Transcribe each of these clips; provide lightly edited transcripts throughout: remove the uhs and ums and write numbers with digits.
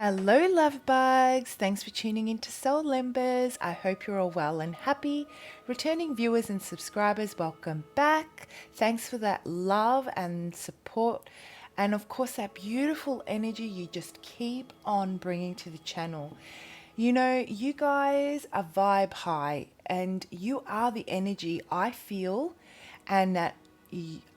Hello, love bugs. Thanks for tuning in to Soul Embers. I hope you're all well and happy. Returning viewers and subscribers, welcome back. Thanks for that love and support. And of course, that beautiful energy you just keep on bringing to the channel. You know, you guys are vibe high and you are the energy I feel and that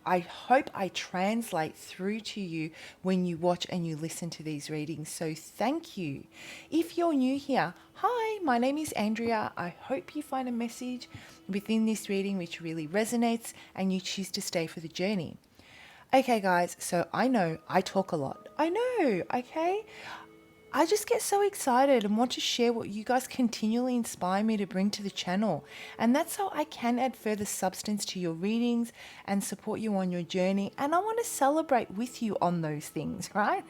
I hope I translate through to you when you watch and you listen to these readings. So thank you. If you're new here, hi, my name is Andrea. I hope you find a message within this reading which really resonates and you choose to stay for the journey. Okay, guys, so I know I talk a lot. I know, okay? I just get so excited and want to share what you guys continually inspire me to bring to the channel. And that's how I can add further substance to your readings and support you on your journey. And I want to celebrate with you on those things, right?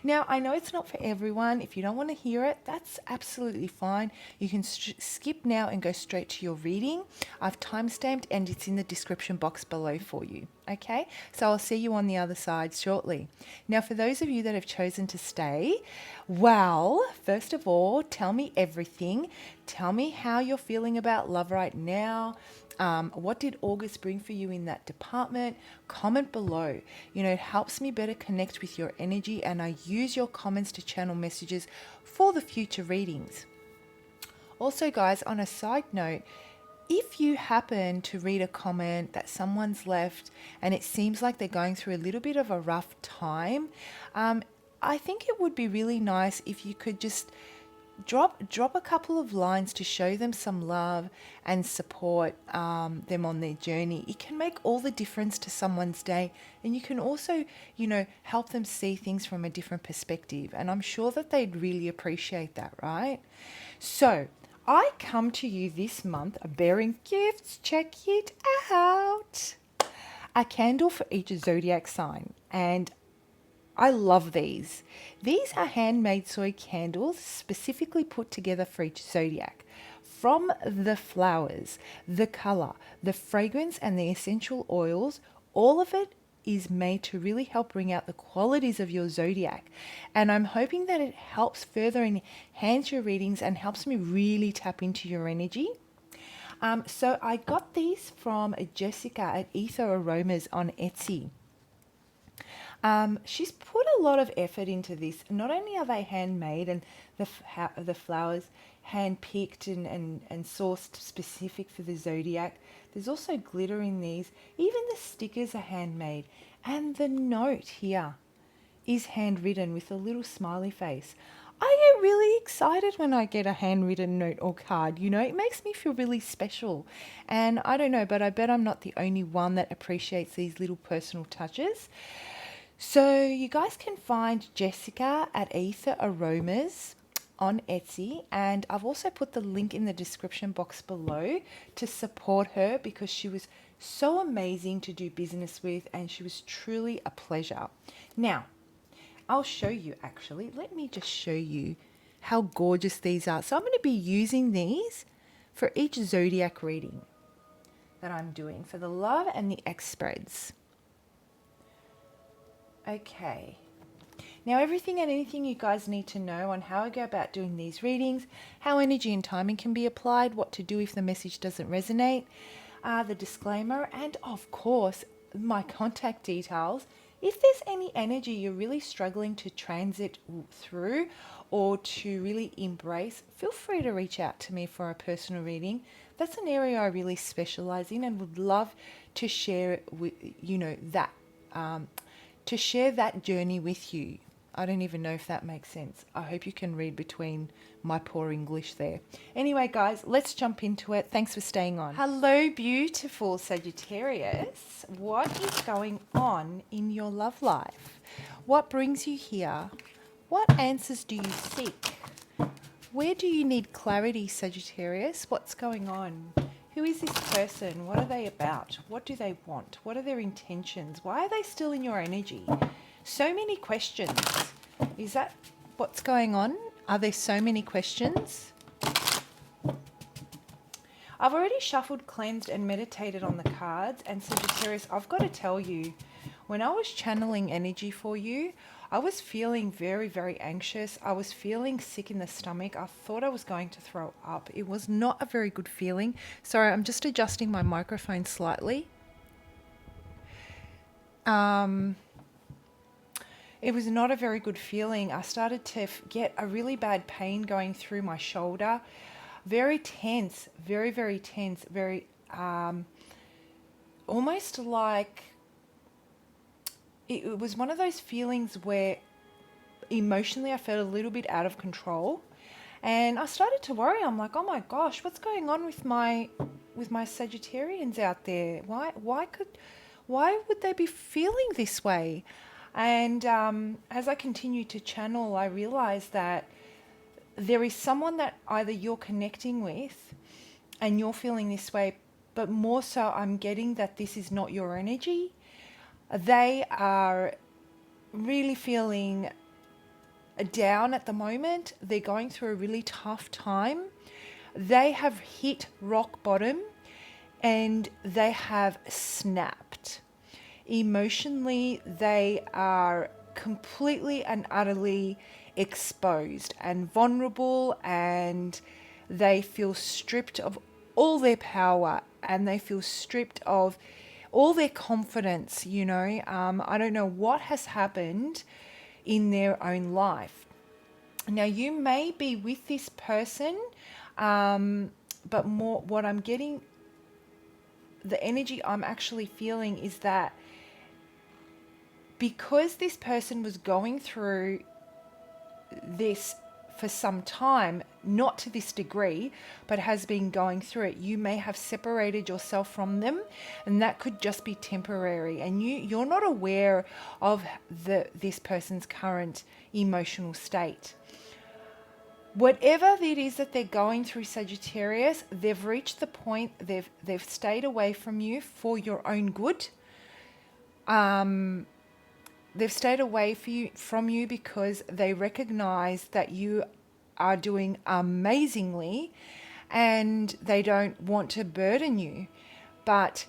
Now, I know it's not for everyone. If you don't want to hear it, that's absolutely fine. You can skip now and go straight to your reading. I've timestamped and it's in the description box below for you. Okay, so I'll see you on the other side shortly. Now, for those of you that have chosen to stay, well, first of all, tell me everything. Tell me how you're feeling about love right now. What did August bring for you in that department? Comment below. You know, it helps me better connect with your energy, and I use your comments to channel messages for the future readings. Also, guys, on a side note, if you happen to read a comment that someone's left and it seems like they're going through a little bit of a rough time, I think it would be really nice if you could just drop a couple of lines to show them some love and support them on their journey. It can make all the difference to someone's day, and you can also, you know, help them see things from a different perspective, and I'm sure that they'd really appreciate that, right? So I come to you this month bearing gifts. Check it out. A candle for each zodiac sign, and I love these. These are handmade soy candles specifically put together for each zodiac. From the flowers, the color, the fragrance, and the essential oils, all of it is made to really help bring out the qualities of your zodiac. And I'm hoping that it helps further enhance your readings and helps me really tap into your energy. So I got these from Jessica at Ether Aromas on Etsy. She's put a lot of effort into this. Not only are they handmade and the flowers hand-picked and sourced specific for the zodiac, there's also glitter in these. Even the stickers are handmade. And the note here is handwritten with a little smiley face. I get really excited when I get a handwritten note or card. You know, it makes me feel really special. And I don't know, but I bet I'm not the only one that appreciates these little personal touches. So you guys can find Jessica at Ether Aromas on Etsy, and I've also put the link in the description box below to support her because she was so amazing to do business with and she was truly a pleasure. Now, I'll show you actually. Let me just show you how gorgeous these are. So I'm going to be using these for each zodiac reading that I'm doing for the love and the X spreads. Okay, now everything and anything you guys need to know on how I go about doing these readings, how energy and timing can be applied, what to do if the message doesn't resonate, the disclaimer, and of course my contact details. If there's any energy you're really struggling to transit through or to really embrace, feel free to reach out to me for a personal reading. That's an area I really specialize in and would love to share it with, you know, that to share that journey with you. I don't even know if that makes sense. I hope you can read between my poor English there. Anyway, guys, let's jump into it. Thanks for staying on. Hello, beautiful Sagittarius. What is going on in your love life? What brings you here? What answers do you seek? Where do you need clarity, Sagittarius? What's going on? Who is this person? What are they about? What do they want? What are their intentions? Why are they still in your energy? So many questions. Is that what's going on? Are there so many questions? I've already shuffled, cleansed, and meditated on the cards. And Sagittarius, I've got to tell you, when I was channeling energy for you, I was feeling very, very anxious. I was feeling sick in the stomach. I thought I was going to throw up. It was not a very good feeling. Sorry, I'm just adjusting my microphone slightly. It was not a very good feeling. I started to get a really bad pain going through my shoulder. Very tense, very, very tense, very almost like it was one of those feelings where emotionally I felt a little bit out of control. And I started to worry. I'm like, oh my gosh, what's going on with my Sagittarians out there? Why would they be feeling this way? And as I continued to channel, I realized that there is someone that either you're connecting with and you're feeling this way, but more so I'm getting that this is not your energy. They are really feeling down at the moment. They're going through a really tough time. They have hit rock bottom and they have snapped. Emotionally, they are completely and utterly exposed and vulnerable, and they feel stripped of all their power and they feel stripped of all their confidence. I don't know what has happened in their own life. Now, you may be with this person, but more what I'm getting, the energy I'm actually feeling is that because this person was going through this for some time, not to this degree, but has been going through it, you may have separated yourself from them, and that could just be temporary, and you're not aware of this person's current emotional state. Whatever it is that they're going through, Sagittarius, they've reached the point, they've stayed away from you for your own good. They've stayed away from you because they recognize that you are doing amazingly and they don't want to burden you. But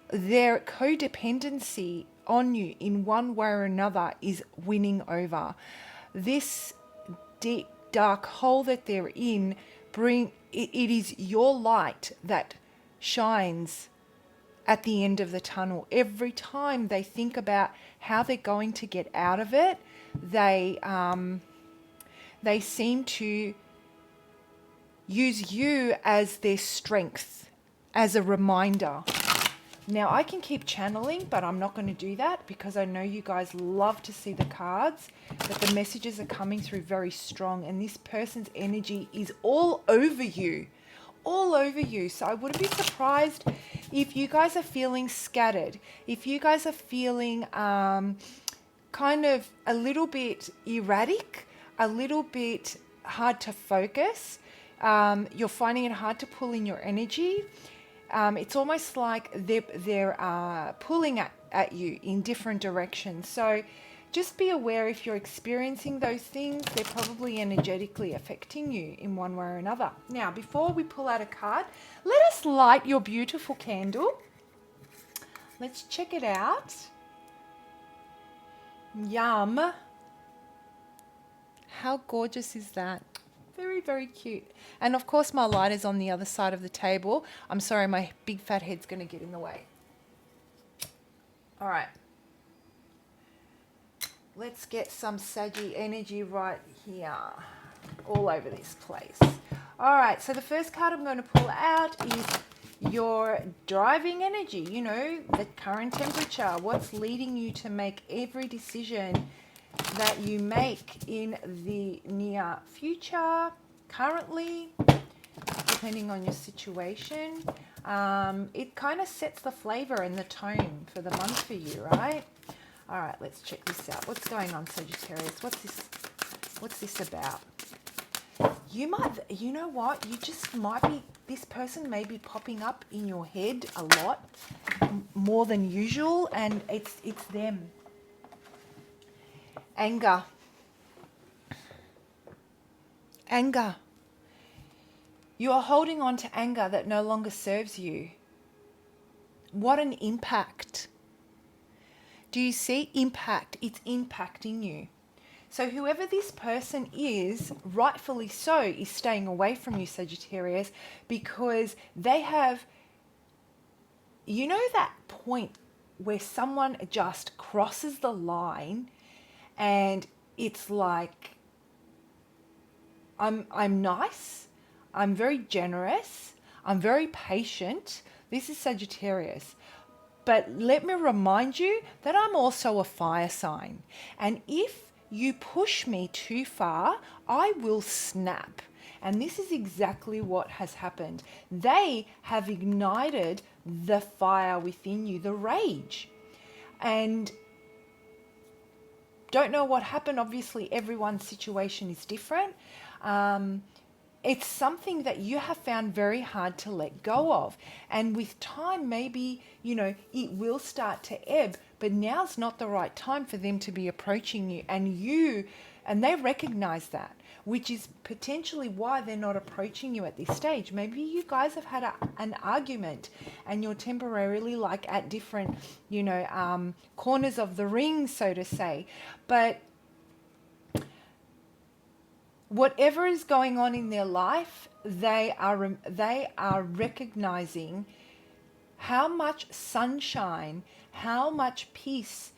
their codependency on you in one way or another is winning over. This deep, dark hole that they're in, it is your light that shines at the end of the tunnel. Every time they think about how they're going to get out of it, they seem to use you as their strength, as a reminder. Now, I can keep channeling, but I'm not going to do that because I know you guys love to see the cards, but the messages are coming through very strong, and this person's energy is all over you. All over you. So I wouldn't be surprised if you guys are feeling scattered, if you guys are feeling kind of a little bit erratic, a little bit hard to focus. You're finding it hard to pull in your energy. It's almost like they're pulling at you in different directions. So just be aware if you're experiencing those things, they're probably energetically affecting you in one way or another. Now, before we pull out a card, let us light your beautiful candle. Let's check it out. Yum. How gorgeous is that? Very, very cute. And of course, my light is on the other side of the table. I'm sorry, my big fat head's going to get in the way. All right. Let's get some Saggy energy right here, all over this place. All right, so the first card I'm going to pull out is your driving energy, the current temperature, what's leading you to make every decision that you make in the near future, currently, depending on your situation. It kind of sets the flavor and the tone for the month for you, right? All right, let's check this out. What's going on, Sagittarius? What's this about? You know what? This person may be popping up in your head a lot, more than usual, and it's them. Anger. You are holding on to anger that no longer serves you. What an impact. Do you see impact? It's impacting you. So whoever this person is, rightfully so, is staying away from you, Sagittarius, because they have, you know, that point where someone just crosses the line and it's like, I'm nice, I'm very generous, I'm very patient. This is Sagittarius. But let me remind you that I'm also a fire sign. And if you push me too far, I will snap. And this is exactly what has happened. They have ignited the fire within you, the rage. And don't know what happened. Obviously, everyone's situation is different. It's something that you have found very hard to let go of. And with time, maybe, you know, it will start to ebb, but now's not the right time for them to be approaching you. And they recognize that, which is potentially why they're not approaching you at this stage. Maybe you guys have had an argument and you're temporarily like at different, you know, corners of the ring, so to say. But whatever is going on in their life, they are recognizing how much sunshine, how much peace.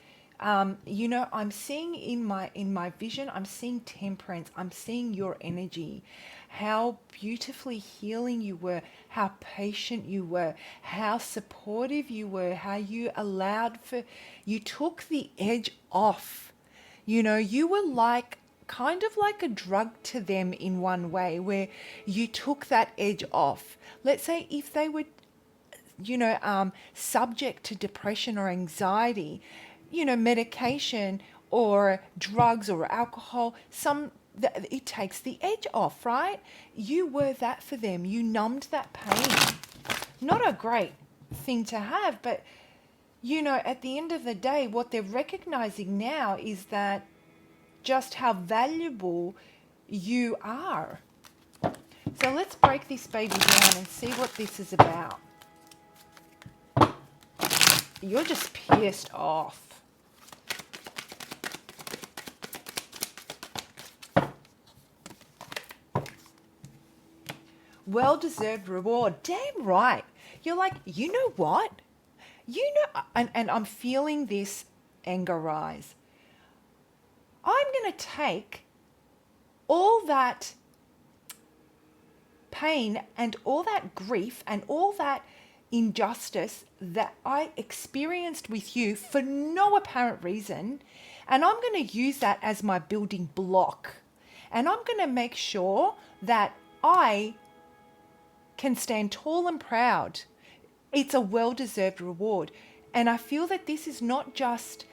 You know, I'm seeing in my vision, I'm seeing temperance, I'm seeing your energy, how beautifully healing you were, how patient you were, how supportive you were, how you you took the edge off. You know, you were like, kind of like a drug to them in one way, where you took that edge off. Let's say if they were, you know, subject to depression or anxiety, you know, medication or drugs or alcohol, it takes the edge off, right? You were that for them. You numbed that pain. Not a great thing to have, but, you know, at the end of the day, what they're recognizing now is that just how valuable you are. So let's break this baby down and see what this is about. You're just pissed off. Well-deserved reward. Damn right. You're like, you know what? You know, and I'm feeling this anger rise. I'm going to take all that pain and all that grief and all that injustice that I experienced with you for no apparent reason, and I'm going to use that as my building block. And I'm going to make sure that I can stand tall and proud. It's a well-deserved reward. And I feel that this is not just,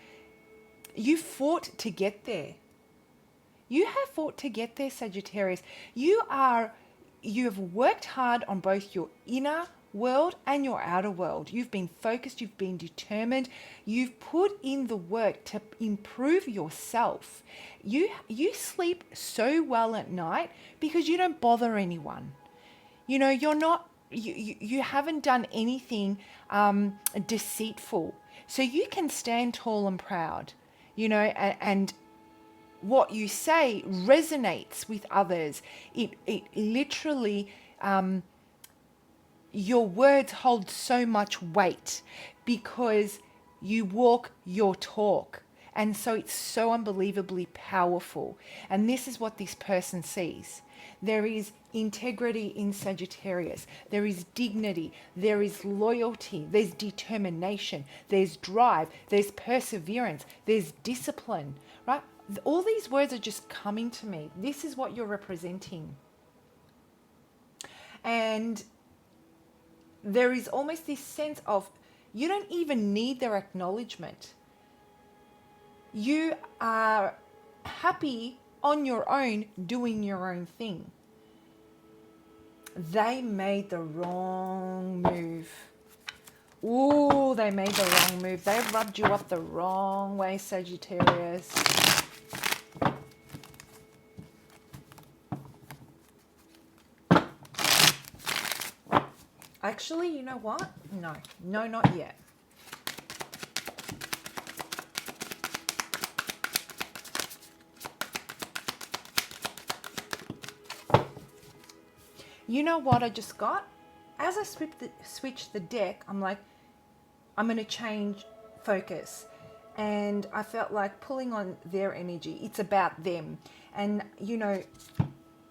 you fought to get there. You have fought to get there, Sagittarius. You have worked hard on both your inner world and your outer world. You've been focused, you've been determined, you've put in the work to improve yourself. You sleep so well at night because you don't bother anyone. You know, you haven't done anything deceitful. So you can stand tall and proud, you know, and what you say resonates with others. It literally, your words hold so much weight because you walk your talk. And so it's so unbelievably powerful. And this is what this person sees. There is integrity in Sagittarius. There is dignity. There is loyalty. There's determination. There's drive. There's perseverance. There's discipline, right? All these words are just coming to me. This is what you're representing. And there is almost this sense of you don't even need their acknowledgement. You are happy on your own, doing your own thing. They made the wrong move. Ooh, they made the wrong move. They rubbed you up the wrong way, Sagittarius. Actually, you know what? No, not yet. You know what I just got? As I switched the deck, I'm like, I'm going to change focus. And I felt like pulling on their energy. It's about them. And, you know,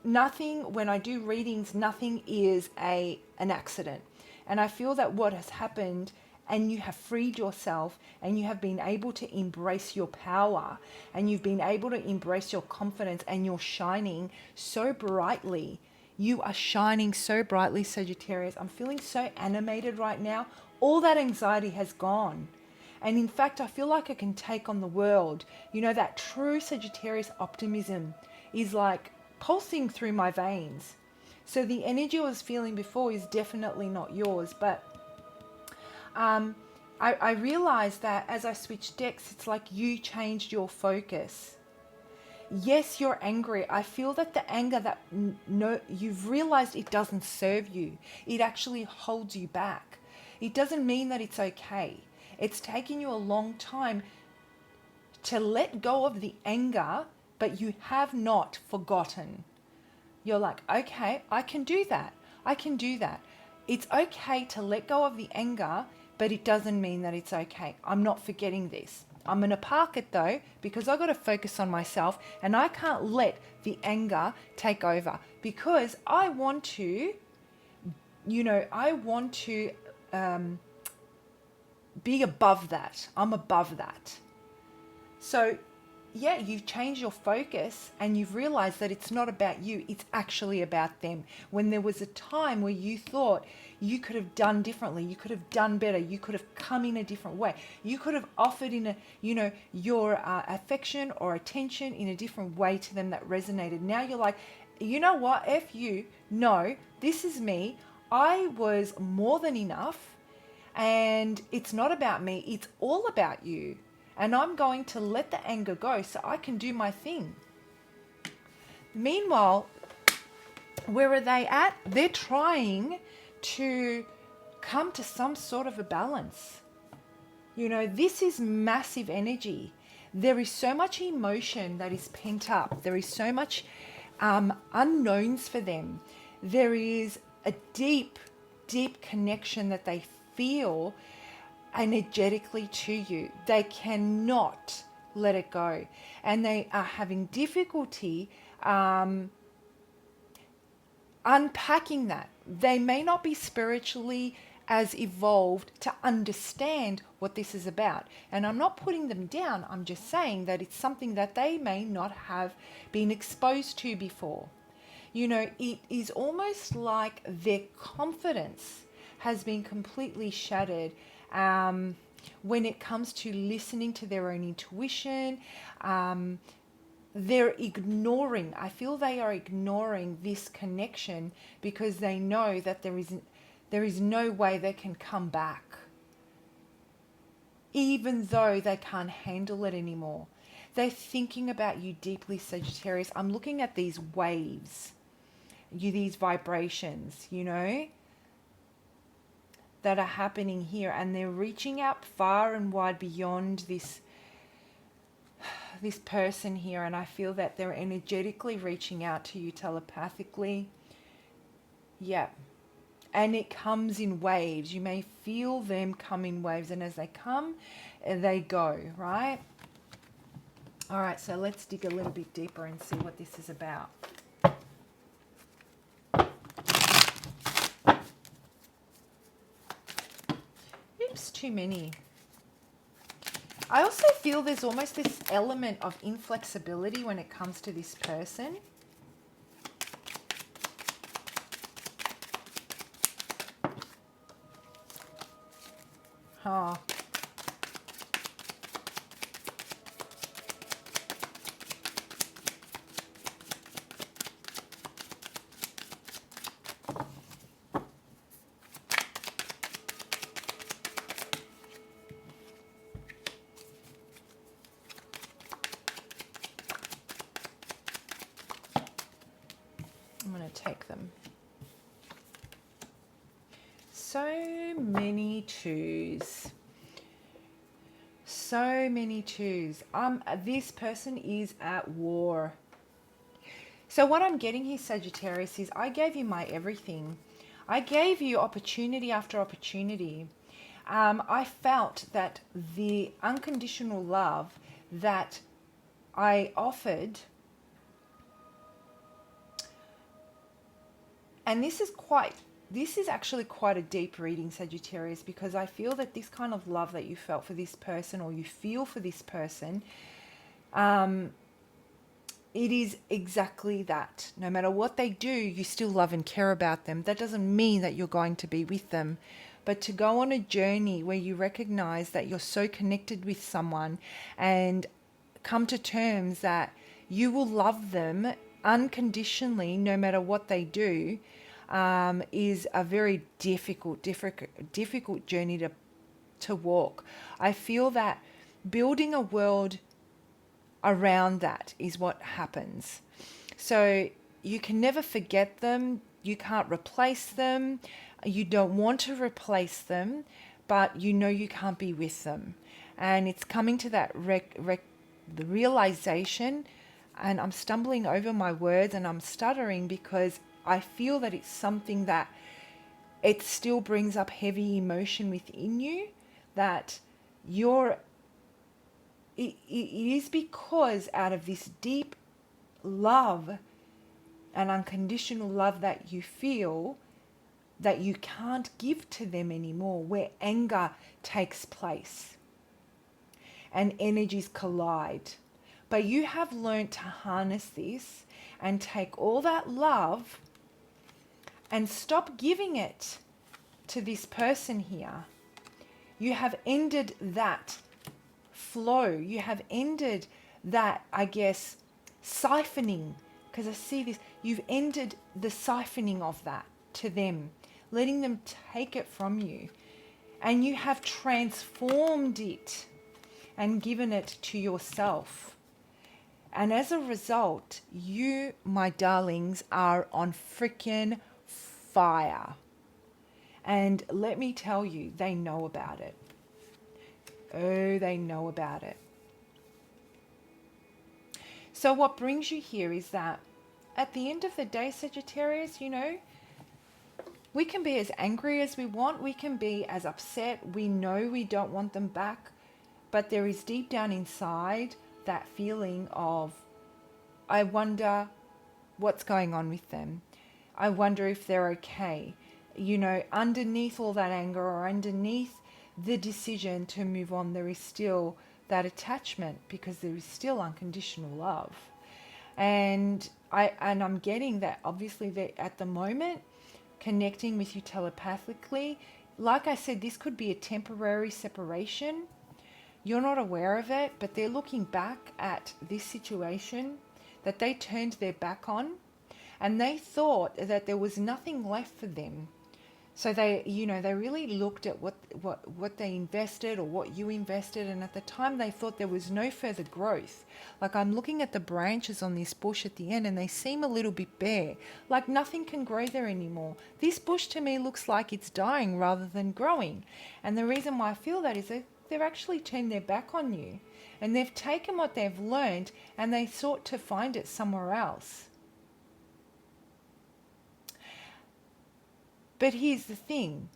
nothing, when I do readings, nothing is an accident. And I feel that what has happened, and you have freed yourself, and you have been able to embrace your power, and you've been able to embrace your confidence, and you're shining so brightly. You are shining so brightly, Sagittarius. I'm feeling so animated right now. All that anxiety has gone. And in fact, I feel like I can take on the world. You know, that true Sagittarius optimism is like pulsing through my veins. So the energy I was feeling before is definitely not yours. But I realized that as I switched decks, it's like you changed your focus. Yes, you're angry. I feel that the anger that no, you've realized it doesn't serve you. It actually holds you back. It doesn't mean that it's okay. It's taken you a long time to let go of the anger, but you have not forgotten. You're like, okay, I can do that. I can do that. It's okay to let go of the anger, but it doesn't mean that it's okay. I'm not forgetting this. I'm going to park it though, because I've got to focus on myself, and I can't let the anger take over, because I want to, you know, I want to be above that. I'm above that. So yeah, you've changed your focus and you've realized that it's not about you, it's actually about them. When there was a time where you thought you could have done differently, you could have done better, you could have come in a different way, you could have offered in a, you know, your affection or attention in a different way to them that resonated. Now you're like, you know what, F you, no, this is me. I was more than enough, and it's not about me, it's all about you. And I'm going to let the anger go so I can do my thing. Meanwhile, where are they at? They're trying to come to some sort of a balance. You know, this is massive energy. There is so much emotion that is pent up. There is so much unknowns for them. There is a deep, deep connection that they feel energetically to you. They cannot let it go, and they are having difficulty unpacking that. They may not be spiritually as evolved to understand what this is about, and I'm not putting them down. I'm just saying that it's something that they may not have been exposed to before. You know, it is almost like their confidence has been completely shattered when it comes to listening to their own intuition. They're ignoring, I feel they are ignoring this connection because they know that there is no way they can come back, even though they can't handle it anymore. They're thinking about you deeply, Sagittarius. I'm looking at these waves, these vibrations, you know, that are happening here, and they're reaching out far and wide beyond this person here, and I feel that they're energetically reaching out to you telepathically. Yeah. And it comes in waves. You may feel them come in waves, and as they come, they go, right? All right, so let's dig a little bit deeper and see what this is about. Oops, too many. I also feel there's almost this element of inflexibility when it comes to this person. Oh. I'm going to take them. So many twos. So many twos. This person is at war. So what I'm getting here, Sagittarius, is I gave you my everything. I gave you opportunity after opportunity. I felt that the unconditional love that I offered, and this is actually quite a deep reading, Sagittarius, because I feel that this kind of love that you felt for this person, or you feel for this person, it is exactly that. No matter what they do, you still love and care about them. That doesn't mean that you're going to be with them, but to go on a journey where you recognize that you're so connected with someone and come to terms that you will love them unconditionally no matter what they do, is a very difficult journey to walk. I feel that building a world around that is what happens. So you can never forget them. You can't replace them. You don't want to replace them, but you know you can't be with them. And it's coming to that the realization, and I'm stumbling over my words and I'm stuttering because I feel that it's something that it still brings up heavy emotion within you, that it is because out of this deep love and unconditional love that you feel, that you can't give to them anymore, where anger takes place and energies collide. But you have learned to harness this and take all that love and stop giving it to this person here. You have ended that flow. You have ended that, I guess, siphoning, because I see this. You've ended the siphoning of that to them, letting them take it from you. And you have transformed it and given it to yourself. And as a result, you, my darlings, are on freaking fire. And let me tell you, they know about it. Oh, they know about it. So what brings you here is that at the end of the day, Sagittarius, you know, we can be as angry as we want. We can be as upset. We know we don't want them back. But there is deep down inside that feeling of, I wonder what's going on with them. I wonder if they're okay. You know, underneath all that anger, or underneath the decision to move on, there is still that attachment, because there is still unconditional love. And I'm getting that obviously that at the moment, connecting with you telepathically, like I said, this could be a temporary separation. You're not aware of it, but they're looking back at this situation that they turned their back on, and they thought that there was nothing left for them. So they, you know, they really looked at what they invested, or what you invested, and at the time they thought there was no further growth. Like, I'm looking at the branches on this bush at the end, and they seem a little bit bare, like nothing can grow there anymore. This bush to me looks like it's dying rather than growing. And the reason why I feel that is that they've actually turned their back on you, and they've taken what they've learned and they sought to find it somewhere else. But here's the thing.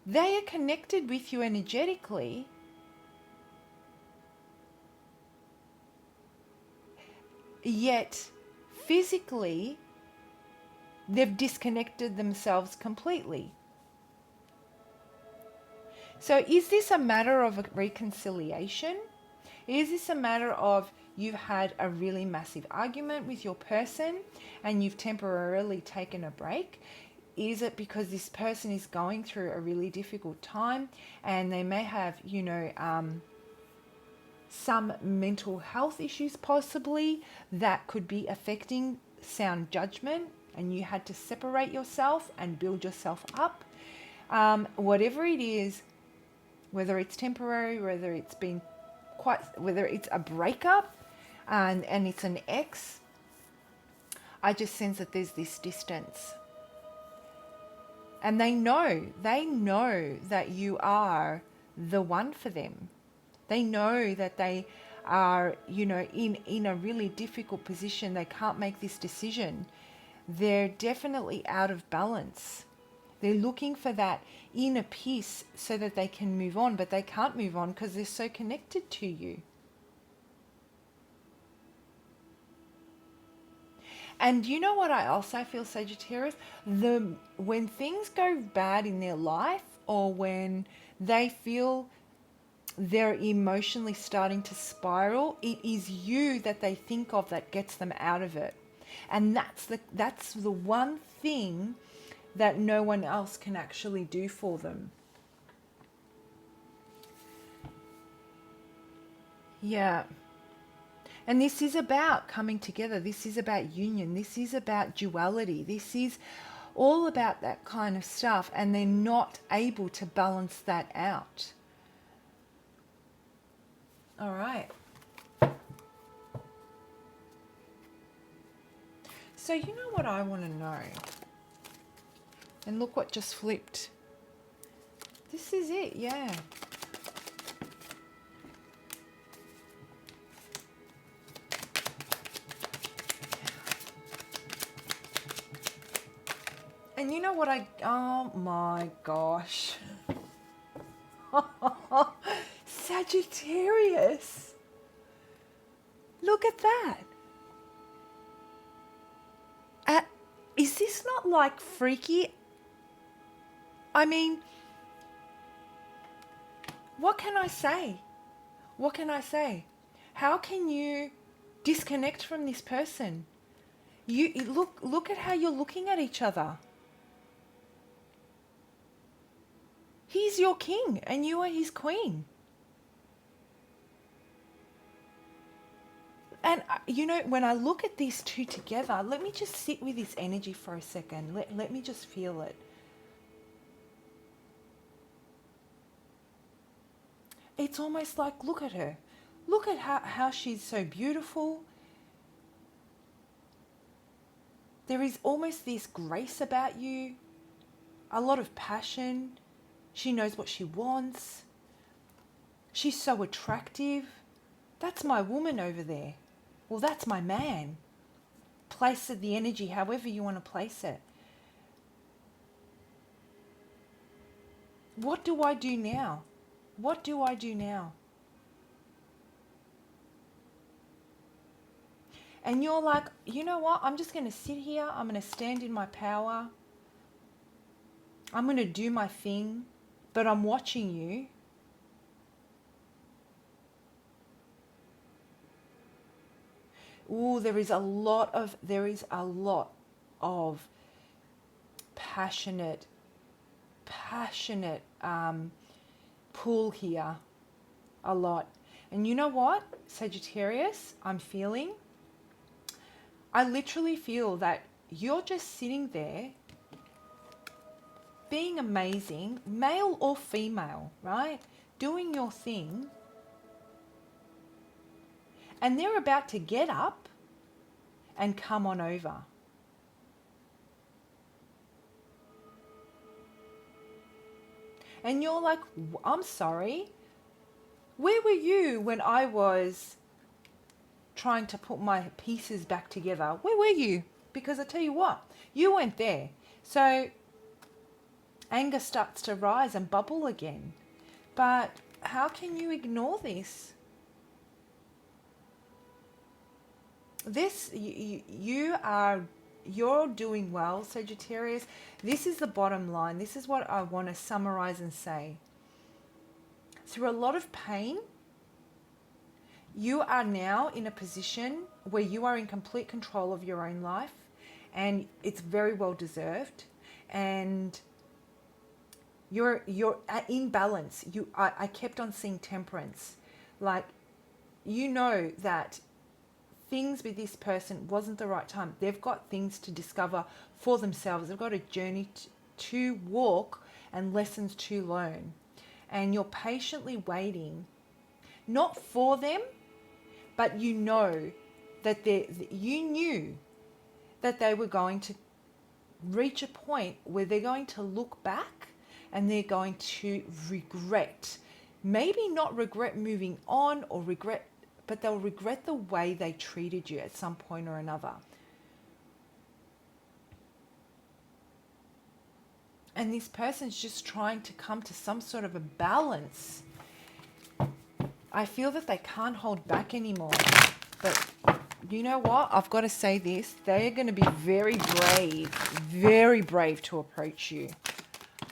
They are connected with you energetically, yet physically they've disconnected themselves completely. So is this a matter of a reconciliation? Is this a matter of you've had a really massive argument with your person and you've temporarily taken a break? Is it because this person is going through a really difficult time and they may have, you know, some mental health issues possibly that could be affecting sound judgment, and you had to separate yourself and build yourself up? Whatever it is, whether it's temporary, whether it's been whether it's a breakup and it's an ex, I just sense that there's this distance. And they know that you are the one for them. They know that they are, you know, in a really difficult position. They can't make this decision. They're definitely out of balance. They're looking for that inner peace so that they can move on, but they can't move on because they're so connected to you. And you know what I also feel, Sagittarius? When things go bad in their life, or when they feel they're emotionally starting to spiral, it is you that they think of that gets them out of it. And that's the one thing that no one else can actually do for them. Yeah. And this is about coming together. This is about union. This is about duality. This is all about that kind of stuff. And they're not able to balance that out. All right. So you know what I want to know? And look what just flipped. This is it, yeah. And you know what oh my gosh. Sagittarius. Look at that. Is this not like freaky? I mean, what can I say? What can I say? How can you disconnect from this person? You look at how you're looking at each other. He's your king and you are his queen. And you know, when I look at these two together, let me just sit with this energy for a second. Let me just feel it. It's almost like, look at her. Look at how she's so beautiful. There is almost this grace about you, a lot of passion. She knows what she wants. She's so attractive. That's my woman over there. Well, that's my man. Place the energy however you want to place it. What do I do now? What do I do now? And you're like, you know what? I'm just going to sit here. I'm going to stand in my power. I'm going to do my thing, but I'm watching you. Ooh, there is a lot of passionate pull here. A lot. And you know what, Sagittarius, I literally feel that you're just sitting there being amazing, male or female, right? Doing your thing. And they're about to get up and come on over. And you're like, I'm sorry. Where were you when I was trying to put my pieces back together? Where were you? Because I tell you what, you weren't there. So anger starts to rise and bubble again. But how can you ignore this? You're doing well, Sagittarius. This is the bottom line. This is what I want to summarize and say. Through a lot of pain, you are now in a position where you are in complete control of your own life, and it's very well deserved. And you're in balance. I kept on seeing temperance. Like, you know that things with this person wasn't the right time. They've got things to discover for themselves. They've got a journey to walk and lessons to learn. And you're patiently waiting, not for them, but you know that you knew that they were going to reach a point where they're going to look back and they're going to regret. Maybe not regret moving on or regret but they'll regret the way they treated you at some point or another. And this person's just trying to come to some sort of a balance. I feel that they can't hold back anymore. But you know what? I've got to say this. They're going to be very brave to approach you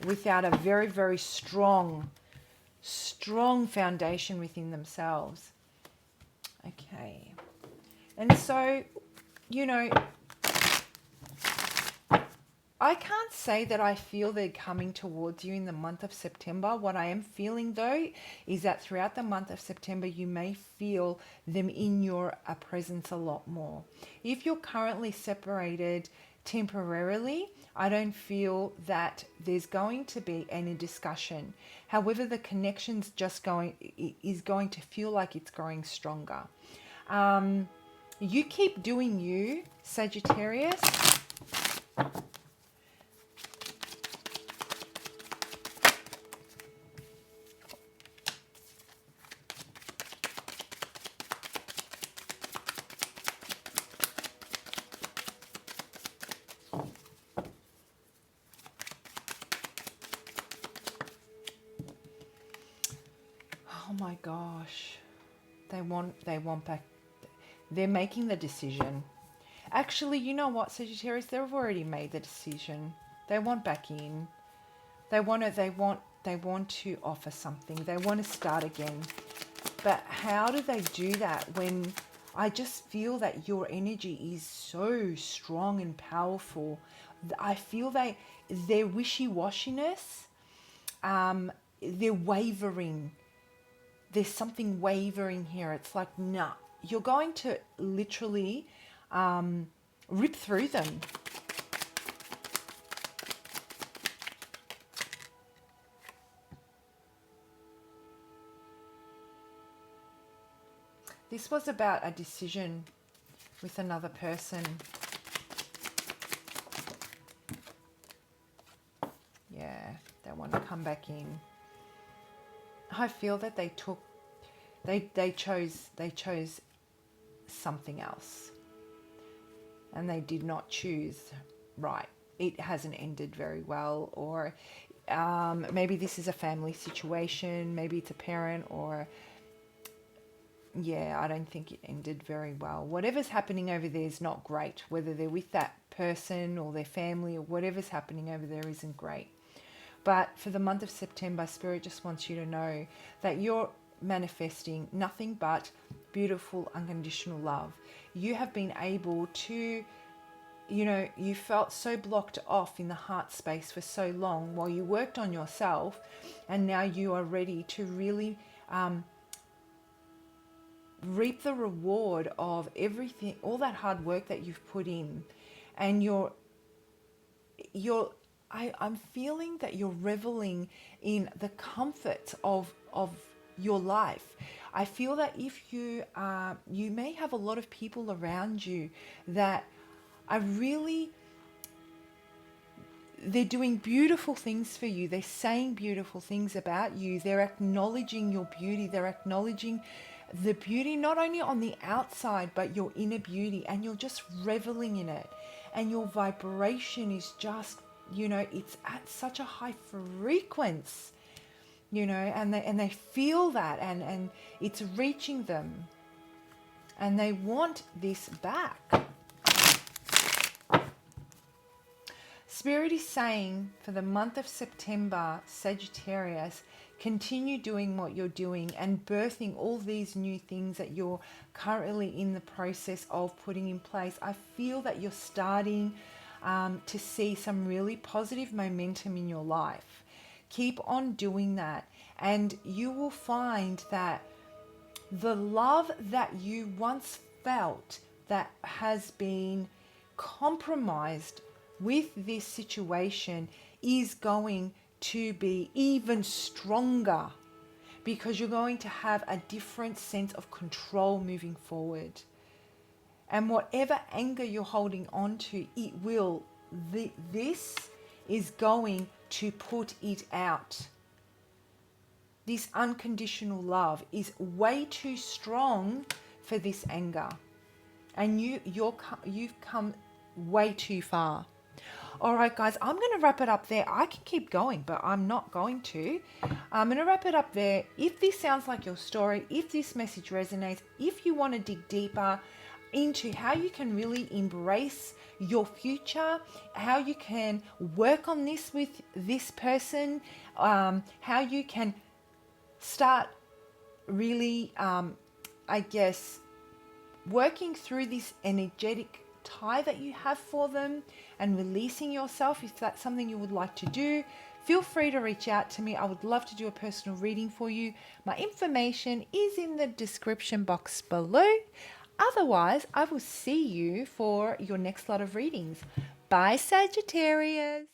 without a very, very strong foundation within themselves. Okay. And so, you know, I can't say that I feel they're coming towards you in the month of September. What I am feeling though is that throughout the month of September, you may feel them in your presence a lot more. If you're currently separated temporarily, I don't feel that there's going to be any discussion. However, the connection's is going to feel like it's growing stronger. You keep doing you, Sagittarius. Oh my gosh. They want back. They're making the decision. Actually, you know what, Sagittarius? They've already made the decision. They want back in. They want to offer something. They want to start again. But how do they do that when I just feel that your energy is so strong and powerful? I feel their wishy-washiness, they're wavering. There's something wavering here. It's like, nah, you're going to literally rip through them. This was about a decision with another person. Yeah, they want to come back in. I feel that they chose something else, and they did not choose right. It hasn't ended very well, or maybe this is a family situation, maybe it's a parent, or yeah, I don't think it ended very well. Whatever's happening over there is not great, whether they're with that person or their family, or whatever's happening over there isn't great. But for the month of September, Spirit just wants you to know that you're manifesting nothing but beautiful, unconditional love. You have been able to, you know, you felt so blocked off in the heart space for so long while you worked on yourself, and now you are ready to really reap the reward of everything, all that hard work that you've put in. And I'm feeling that you're reveling in the comforts of your life. I feel that if you may have a lot of people around you that are really, they're doing beautiful things for you. They're saying beautiful things about you. They're acknowledging your beauty. They're acknowledging the beauty not only on the outside but your inner beauty, and you're just reveling in it. And your vibration is just, you know, it's at such a high frequency, you know, and they feel that, and it's reaching them, and they want this back. Spirit is saying for the month of September, Sagittarius, continue doing what you're doing and birthing all these new things that you're currently in the process of putting in place. I feel that you're starting to see some really positive momentum in your life. Keep on doing that, and you will find that the love that you once felt that has been compromised with this situation is going to be even stronger, because you're going to have a different sense of control moving forward. And whatever anger you're holding on to, this is going to put it out. This unconditional love is way too strong for this anger. And you've come way too far. All right, guys, I'm going to wrap it up there. I can keep going, but I'm not going to. I'm going to wrap it up there. If this sounds like your story, if this message resonates, if you want to dig deeper into how you can really embrace your future, how you can work on this with this person, how you can start really, working through this energetic tie that you have for them and releasing yourself, if that's something you would like to do, feel free to reach out to me. I would love to do a personal reading for you. My information is in the description box below. Otherwise, I will see you for your next lot of readings. Bye, Sagittarius.